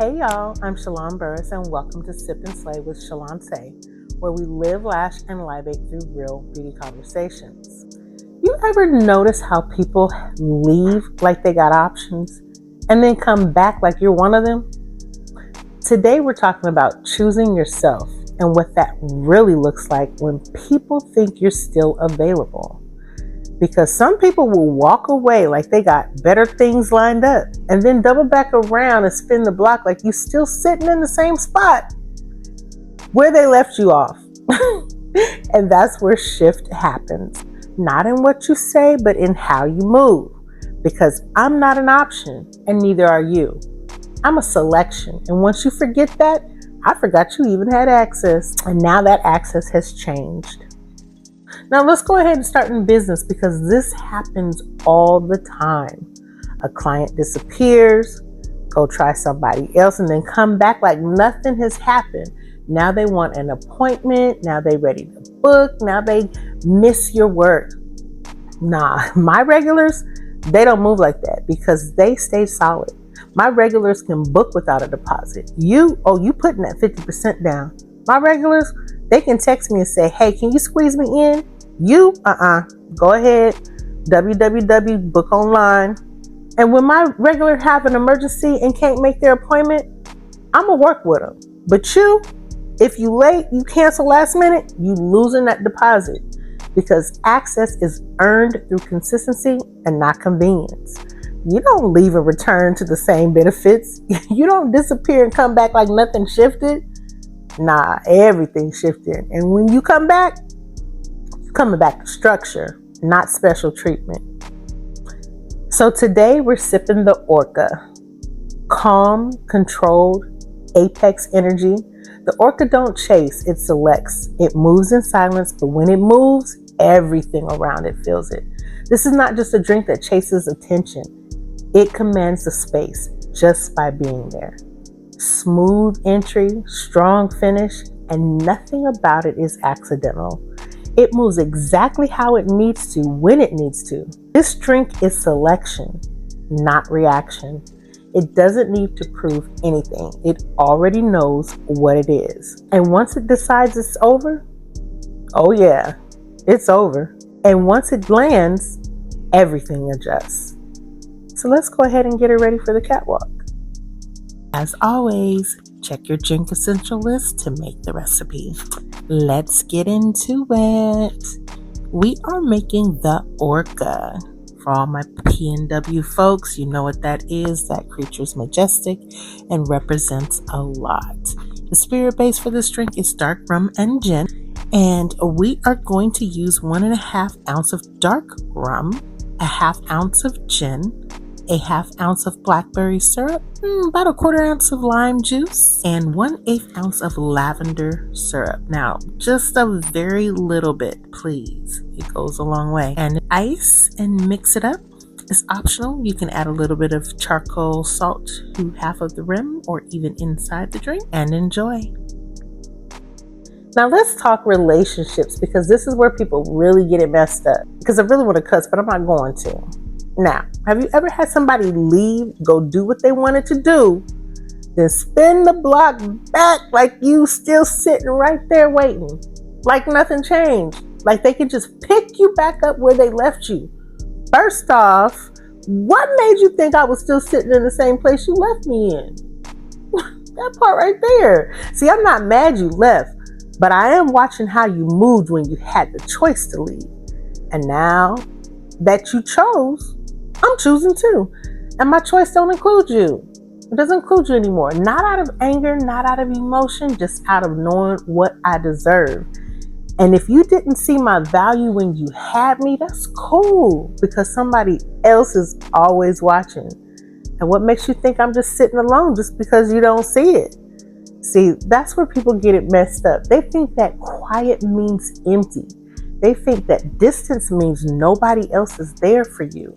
Hey y'all, I'm Shaloncè and welcome to Sip and Slay with Shaloncè, where we live, lash, and libate through real beauty conversations. You ever notice how people leave like they got options and then come back like you're one of them? Today we're talking about choosing yourself and what that really looks like when people think you're still available. Because some people will walk away like they got better things lined up and then double back around and spin the block like you still sitting in the same spot where they left you off. And that's where shift happens. Not in what you say, but in how you move. Because I'm not an option and neither are you. I'm a selection. And once you forget that, I forgot you even had access. And now that access has changed. Now let's go ahead and start in business because this happens all the time. A client disappears, go try somebody else, and then come back like nothing has happened. Now they want an appointment. Now they ready to book. Now they miss your work. Nah, my regulars, they don't move like that because they stay solid. My regulars can book without a deposit. You putting that 50% down. My regulars, they can text me and say, hey, can you squeeze me in? You, go ahead, www, book online. And when my regular have an emergency and can't make their appointment, I'm going to work with them. But you, if you late, you cancel last minute, you losing that deposit because access is earned through consistency and not convenience. You don't leave and return to the same benefits. You don't disappear and come back like nothing shifted. Nah, everything shifted. And when you come back, you're coming back to structure, not special treatment. So today we're sipping the Orca. Calm, controlled, apex energy. The Orca don't chase, it selects. It moves in silence, but when it moves, everything around it feels it. This is not just a drink that chases attention. It commands the space just by being there. Smooth entry, strong finish, and nothing about it is accidental. It moves exactly how it needs to, when it needs to. This drink is selection, not reaction. It doesn't need to prove anything. It already knows what it is. And once it decides it's over, oh yeah, it's over. And once it lands, everything adjusts. So let's go ahead and get her ready for the catwalk. As always, check your drink essential list to make the recipe. Let's get into it. We are making the Orca. For all my P&W folks, you know what that is. That creature's majestic and represents a lot. The spirit base for this drink is dark rum and gin. And we are going to use 1.5 ounces of dark rum, a 1/2 ounce of gin, a 1/2 ounce of blackberry syrup, about a 1/4 ounce of lime juice, and 1/8 ounce of lavender syrup. Now, just a very little bit, please. It goes a long way. And ice and mix it up. It's optional. You can add a little bit of charcoal salt to half of the rim or even inside the drink and enjoy. Now let's talk relationships because this is where people really get it messed up. Because I really want to cuss, but I'm not going to. Now, have you ever had somebody leave, go do what they wanted to do, then spin the block back like you still sitting right there waiting, like nothing changed, like they could just pick you back up where they left you? First off, what made you think I was still sitting in the same place you left me in? That part right there. See, I'm not mad you left, but I am watching how you moved when you had the choice to leave. And now that you chose, I'm choosing too. And my choice don't include you. It doesn't include you anymore. Not out of anger, not out of emotion, just out of knowing what I deserve. And if you didn't see my value when you had me, that's cool because somebody else is always watching. And what makes you think I'm just sitting alone just because you don't see it? See, that's where people get it messed up. They think that quiet means empty. They think that distance means nobody else is there for you.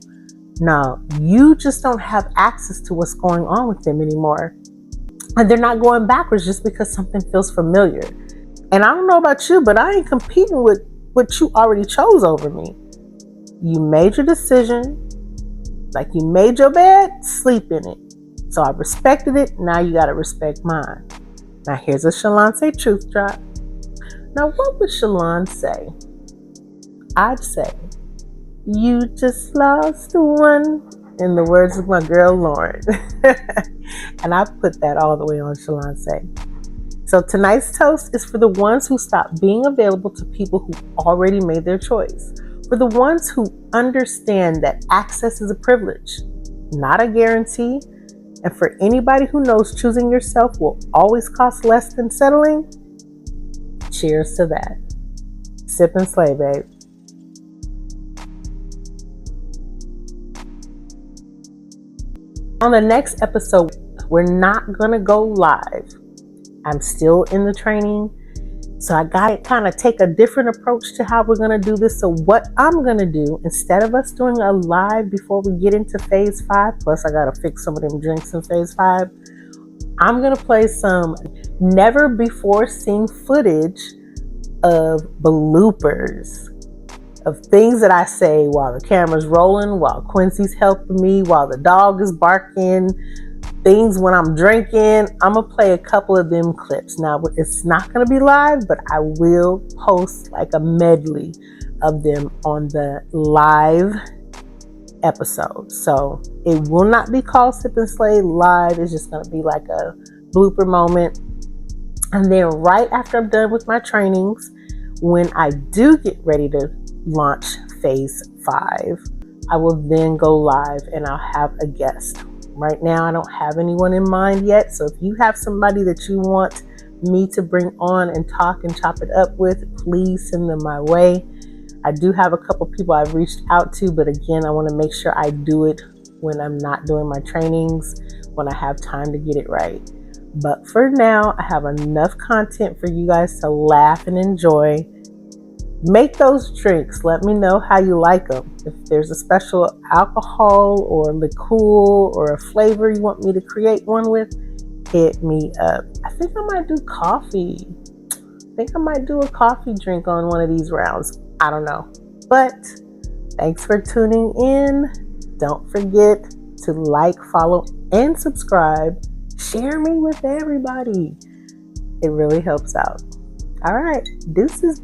No, you just don't have access to what's going on with them anymore. And they're not going backwards just because something feels familiar. And I don't know about you, but I ain't competing with what you already chose over me. You made your decision. Like you made your bed, sleep in it. So I respected it. Now you got to respect mine. Now here's a Shaloncè truth drop. Now what would Shalon say? I'd say, you just lost one, in the words of my girl Lauren. And I put that all the way on Shaloncè. So tonight's toast is for the ones who stopped being available to people who already made their choice. For the ones who understand that access is a privilege, not a guarantee. And for anybody who knows choosing yourself will always cost less than settling, cheers to that. Sip and slay, babe. On the next episode, we're not going to go live. I'm still in the training. So I got to kind of take a different approach to how we're going to do this. So what I'm going to do, instead of us doing a live before we get into phase 5, plus I got to fix some of them drinks in phase 5, I'm going to play some never before seen footage of bloopers, of things that I say while the camera's rolling, while Quincy's helping me, while the dog is barking, things when I'm drinking. I'm going to play a couple of them clips. Now, it's not going to be live, but I will post like a medley of them on the live episode. So it will not be called Sip and Slay live. It's just going to be like a blooper moment. And then right after I'm done with my trainings, when I do get ready to launch phase 5, I will then go live and I'll have a guest. Right now, I don't have anyone in mind yet. So if you have somebody that you want me to bring on and talk and chop it up with, please send them my way. I do have a couple people I've reached out to, but again, I want to make sure I do it when I'm not doing my trainings, when I have time to get it right. But for now, I have enough content for you guys to laugh and enjoy. Make those drinks. Let me know how you like them. If there's a special alcohol or liqueur or a flavor you want me to create one with, hit me up. I think I might do coffee. I think I might do a coffee drink on one of these rounds. I don't know. But thanks for tuning in. Don't forget to like, follow, and subscribe. Share me with everybody. It really helps out. All right, deuces.